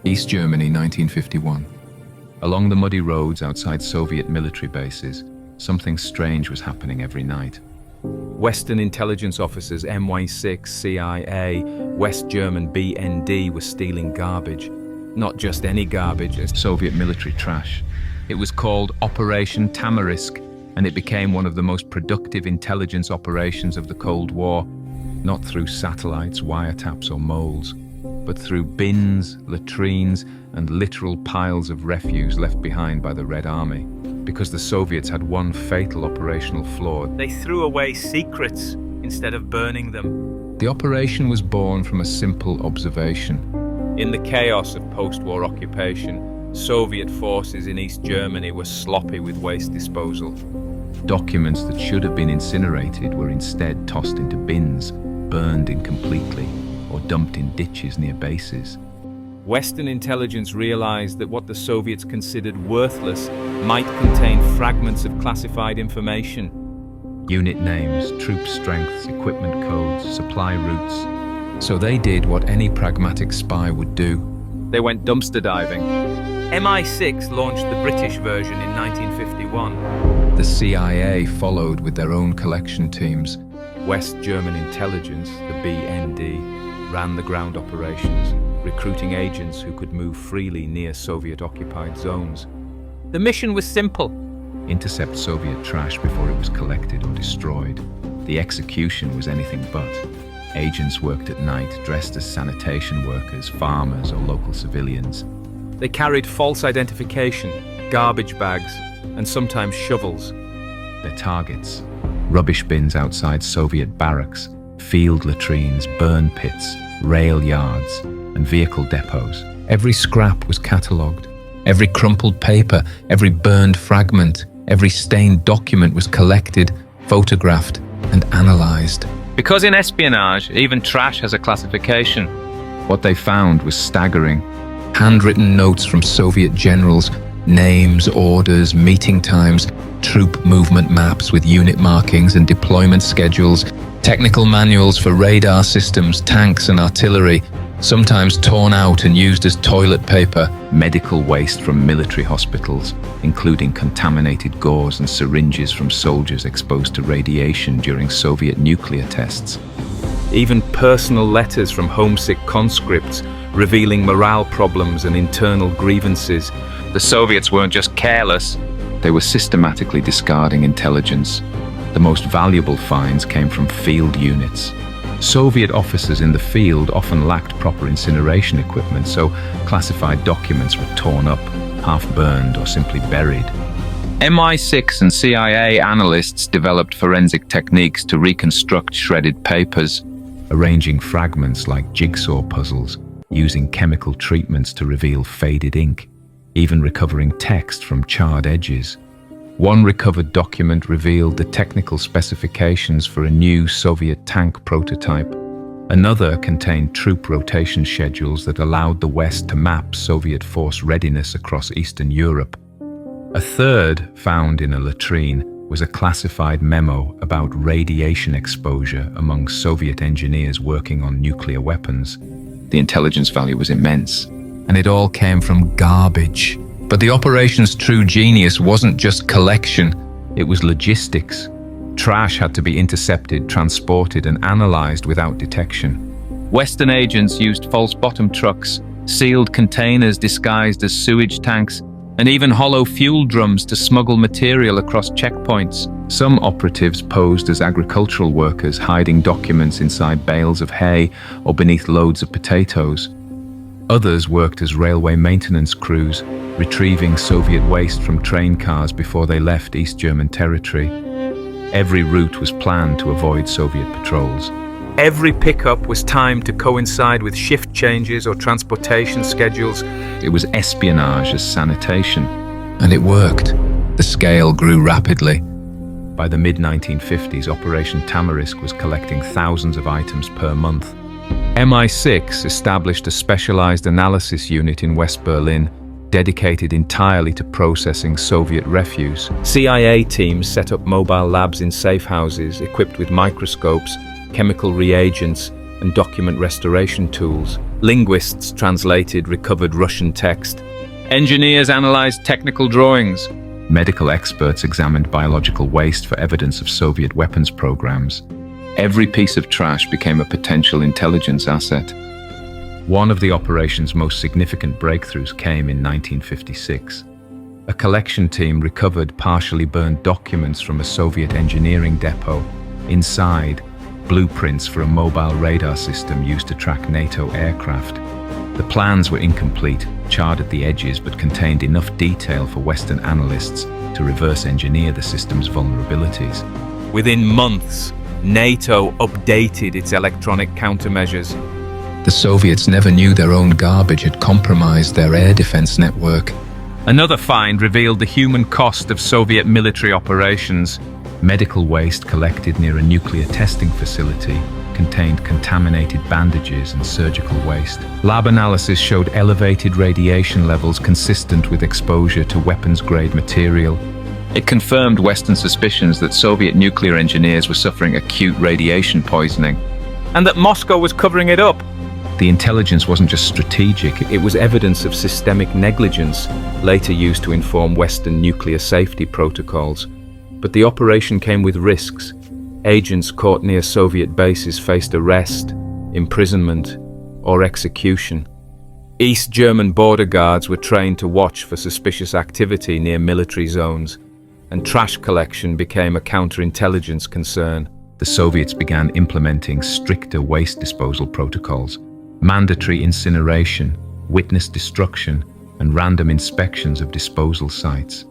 East Germany, 1951. Along the muddy roads outside Soviet military bases, something strange was happening every night. Western intelligence officers MI6, CIA, West German BND were stealing garbage. Not just any garbage, it's Soviet military trash. It was called Operation Tamarisk, and it became one of the most productive intelligence operations of the Cold War, not through satellites, wiretaps, or moles, but through bins, latrines, and literal piles of refuse left behind by the Red Army. Because the Soviets had one fatal operational flaw. They threw away secrets instead of burning them. The operation was born from a simple observation. In the chaos of post-war occupation, Soviet forces in East Germany were sloppy with waste disposal. Documents that should have been incinerated were instead tossed into bins, burned incompletely, or dumped in ditches near bases. Western intelligence realized that what the Soviets considered worthless might contain fragments of classified information. Unit names, troop strengths, equipment codes, supply routes. So they did what any pragmatic spy would do. They went dumpster diving. MI6 launched the British version in 1951. The CIA followed with their own collection teams. West German intelligence, the BND, ran the ground operations, recruiting agents who could move freely near Soviet-occupied zones. The mission was simple. Intercept Soviet trash before it was collected or destroyed. The execution was anything but. Agents worked at night, dressed as sanitation workers, farmers, or local civilians. They carried false identification, garbage bags, and sometimes shovels. Their targets: rubbish bins outside Soviet barracks, field latrines, burn pits, rail yards, and vehicle depots. Every scrap was catalogued. Every crumpled paper, every burned fragment, every stained document was collected, photographed, and analysed. Because in espionage, even trash has a classification. What they found was staggering. Handwritten notes from Soviet generals, names, orders, meeting times, troop movement maps with unit markings and deployment schedules, technical manuals for radar systems, tanks and artillery, sometimes torn out and used as toilet paper, medical waste from military hospitals, including contaminated gauze and syringes from soldiers exposed to radiation during Soviet nuclear tests. Even personal letters from homesick conscripts revealing morale problems and internal grievances. The Soviets weren't just careless, they were systematically discarding intelligence. The most valuable finds came from field units. Soviet officers in the field often lacked proper incineration equipment, so classified documents were torn up, half-burned, or simply buried. MI6 and CIA analysts developed forensic techniques to reconstruct shredded papers, arranging fragments like jigsaw puzzles, using chemical treatments to reveal faded ink, even recovering text from charred edges. One recovered document revealed the technical specifications for a new Soviet tank prototype. Another contained troop rotation schedules that allowed the West to map Soviet force readiness across Eastern Europe. A third, found in a latrine, was a classified memo about radiation exposure among Soviet engineers working on nuclear weapons. The intelligence value was immense, and it all came from garbage. But the operation's true genius wasn't just collection, it was logistics. Trash had to be intercepted, transported, and analysed without detection. Western agents used false bottom trucks, sealed containers disguised as sewage tanks, and even hollow fuel drums to smuggle material across checkpoints. Some operatives posed as agricultural workers, hiding documents inside bales of hay or beneath loads of potatoes. Others worked as railway maintenance crews, retrieving Soviet waste from train cars before they left East German territory. Every route was planned to avoid Soviet patrols. Every pickup was timed to coincide with shift changes or transportation schedules. It was espionage as sanitation. And it worked. The scale grew rapidly. By the mid-1950s, Operation Tamarisk was collecting thousands of items per month. MI6 established a specialized analysis unit in West Berlin, dedicated entirely to processing Soviet refuse. CIA teams set up mobile labs in safe houses equipped with microscopes, chemical reagents, and document restoration tools. Linguists translated recovered Russian text. Engineers analyzed technical drawings. Medical experts examined biological waste for evidence of Soviet weapons programs. Every piece of trash became a potential intelligence asset. One of the operation's most significant breakthroughs came in 1956. A collection team recovered partially burned documents from a Soviet engineering depot. Inside, blueprints for a mobile radar system used to track NATO aircraft. The plans were incomplete, charred at the edges, but contained enough detail for Western analysts to reverse engineer the system's vulnerabilities. Within months, NATO updated its electronic countermeasures. The Soviets never knew their own garbage had compromised their air defense network. Another find revealed the human cost of Soviet military operations. Medical waste collected near a nuclear testing facility contained contaminated bandages and surgical waste. Lab analysis showed elevated radiation levels consistent with exposure to weapons-grade material. It confirmed Western suspicions that Soviet nuclear engineers were suffering acute radiation poisoning. And that Moscow was covering it up. The intelligence wasn't just strategic, It was evidence of systemic negligence, later used to inform Western nuclear safety protocols. But the operation came with risks. Agents caught near Soviet bases faced arrest, imprisonment, or execution. East German border guards were trained to watch for suspicious activity near military zones, and trash collection became a counterintelligence concern. the Soviets began implementing stricter waste disposal protocols, mandatory incineration, witness destruction, and random inspections of disposal sites.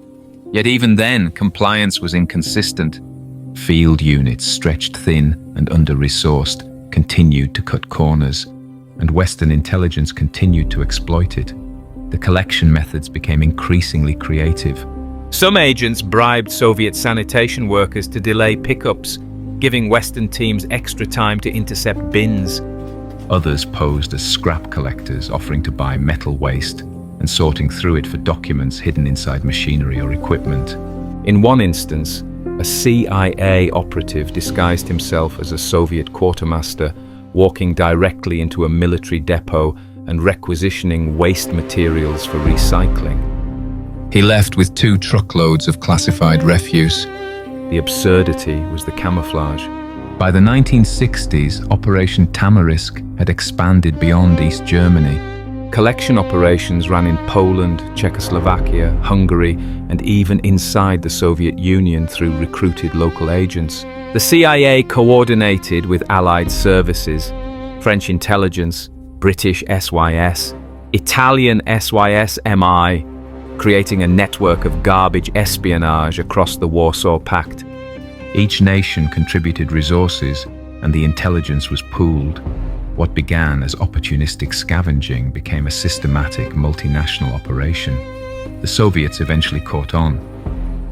Yet even then, compliance was inconsistent. Field units, stretched thin and under-resourced, continued to cut corners, and Western intelligence continued to exploit it. The collection methods became increasingly creative. Some agents bribed Soviet sanitation workers to delay pickups, giving Western teams extra time to intercept bins. Others posed as scrap collectors, offering to buy metal waste and sorting through it for documents hidden inside machinery or equipment. In one instance, a CIA operative disguised himself as a Soviet quartermaster, walking directly into a military depot and requisitioning waste materials for recycling. He left with 2 truckloads of classified refuse. The absurdity was the camouflage. By the 1960s, Operation Tamarisk had expanded beyond East Germany. Collection operations ran in Poland, Czechoslovakia, Hungary, and even inside the Soviet Union through recruited local agents. The CIA coordinated with Allied services, French intelligence, British SYS, Italian SYS-MI, creating a network of garbage espionage across the Warsaw Pact. Each nation contributed resources, and the intelligence was pooled. What began as opportunistic scavenging became a systematic multinational operation. The Soviets eventually caught on.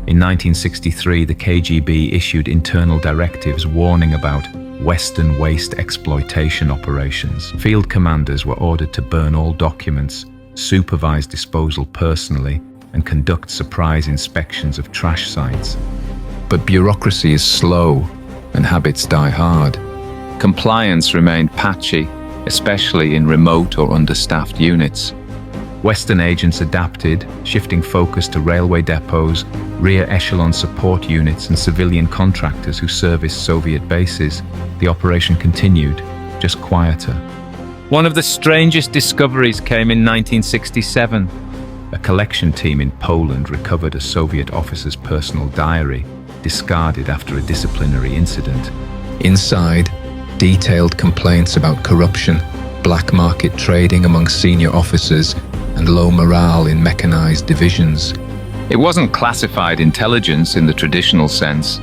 In 1963, the KGB issued internal directives warning about Western waste exploitation operations. Field commanders were ordered to burn all documents, supervise disposal personally, and conduct surprise inspections of trash sites. But bureaucracy is slow, and habits die hard. Compliance remained patchy, especially in remote or understaffed units. Western agents adapted, shifting focus to railway depots, rear echelon support units, and civilian contractors who serviced Soviet bases. The operation continued, just quieter. One of the strangest discoveries came in 1967. A collection team in Poland recovered a Soviet officer's personal diary, discarded after a disciplinary incident. Inside, detailed complaints about corruption, black market trading among senior officers, and low morale in mechanized divisions. It wasn't classified intelligence in the traditional sense,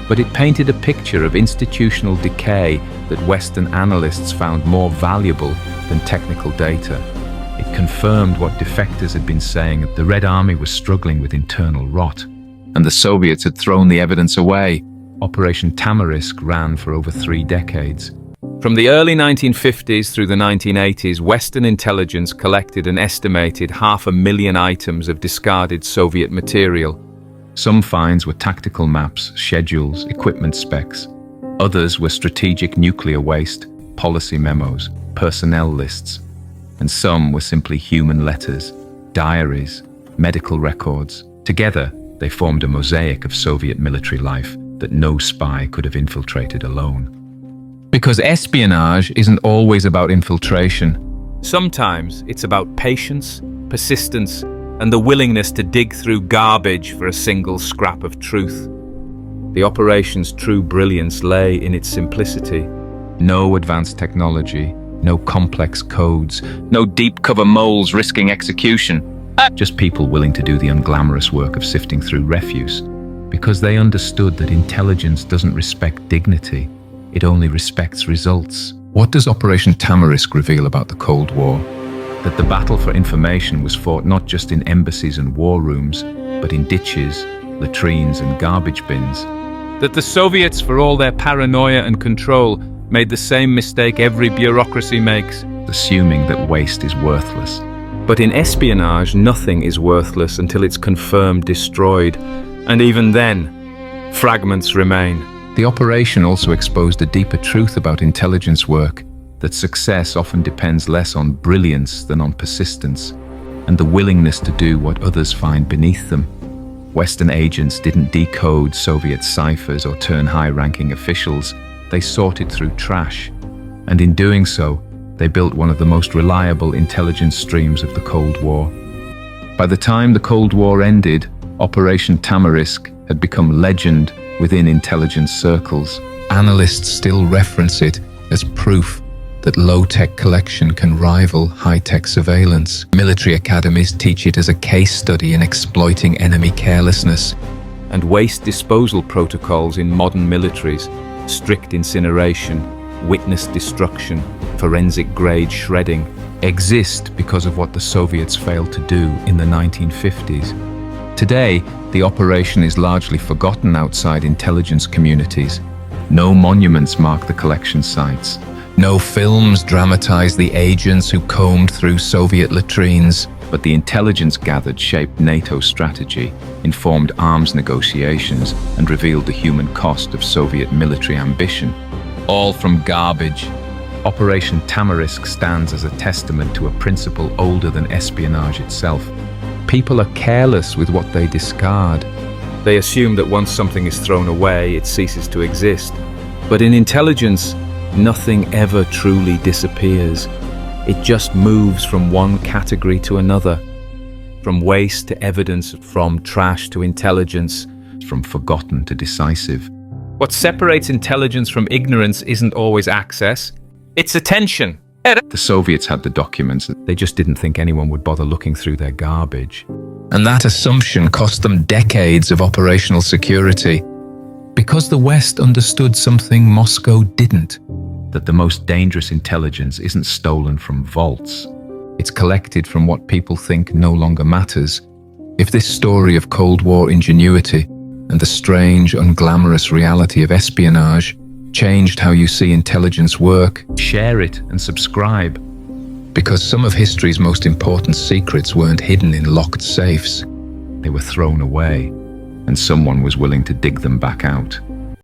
But it painted a picture of institutional decay that Western analysts found more valuable than technical data. it confirmed what defectors had been saying, that the Red Army was struggling with internal rot, and the Soviets had thrown the evidence away. Operation Tamarisk ran for over 3 decades. From the early 1950s through the 1980s, Western intelligence collected an estimated 500,000 items of discarded Soviet material. Some finds were tactical maps, schedules, equipment specs. Others were strategic nuclear waste, policy memos, personnel lists, and some were simply human letters, diaries, medical records. Together, they formed a mosaic of Soviet military life that no spy could have infiltrated alone. Because espionage isn't always about infiltration. Sometimes it's about patience, persistence, and the willingness to dig through garbage for a single scrap of truth. The operation's true brilliance lay in its simplicity. No advanced technology, no complex codes, no deep cover moles risking execution. Just people willing to do the unglamorous work of sifting through refuse, because they understood that intelligence doesn't respect dignity, it only respects results. What does Operation Tamarisk reveal about the Cold War? That the battle for information was fought not just in embassies and war rooms, but in ditches, latrines and garbage bins. That the Soviets, for all their paranoia and control, made the same mistake every bureaucracy makes, assuming that waste is worthless. But in espionage, nothing is worthless until it's confirmed destroyed. And even then, fragments remain. The operation also exposed a deeper truth about intelligence work, that success often depends less on brilliance than on persistence, and the willingness to do what others find beneath them. Western agents didn't decode Soviet ciphers or turn high-ranking officials, they sorted through trash. And in doing so, they built one of the most reliable intelligence streams of the Cold War. By the time the Cold War ended, Operation Tamarisk had become legend within intelligence circles. Analysts still reference it as proof that low-tech collection can rival high-tech surveillance. Military academies teach it as a case study in exploiting enemy carelessness. And waste disposal protocols in modern militaries, strict incineration, witness destruction, forensic-grade shredding, exist because of what the Soviets failed to do in the 1950s. Today, the operation is largely forgotten outside intelligence communities. No monuments mark the collection sites. No films dramatize the agents who combed through Soviet latrines. But the intelligence gathered shaped NATO's strategy, informed arms negotiations, and revealed the human cost of Soviet military ambition. All from garbage. Operation Tamarisk stands as a testament to a principle older than espionage itself. People are careless with what they discard. They assume that once something is thrown away, it ceases to exist. But in intelligence, nothing ever truly disappears. It just moves from one category to another. From waste to evidence, from trash to intelligence, from forgotten to decisive. What separates intelligence from ignorance isn't always access, it's attention. The Soviets had the documents, they just didn't think anyone would bother looking through their garbage. And that assumption cost them decades of operational security. Because the West understood something Moscow didn't. That the most dangerous intelligence isn't stolen from vaults. It's collected from what people think no longer matters. If this story of Cold War ingenuity and the strange, unglamorous reality of espionage changed how you see intelligence work, share it and subscribe. Because some of history's most important secrets weren't hidden in locked safes. They were thrown away, and someone was willing to dig them back out.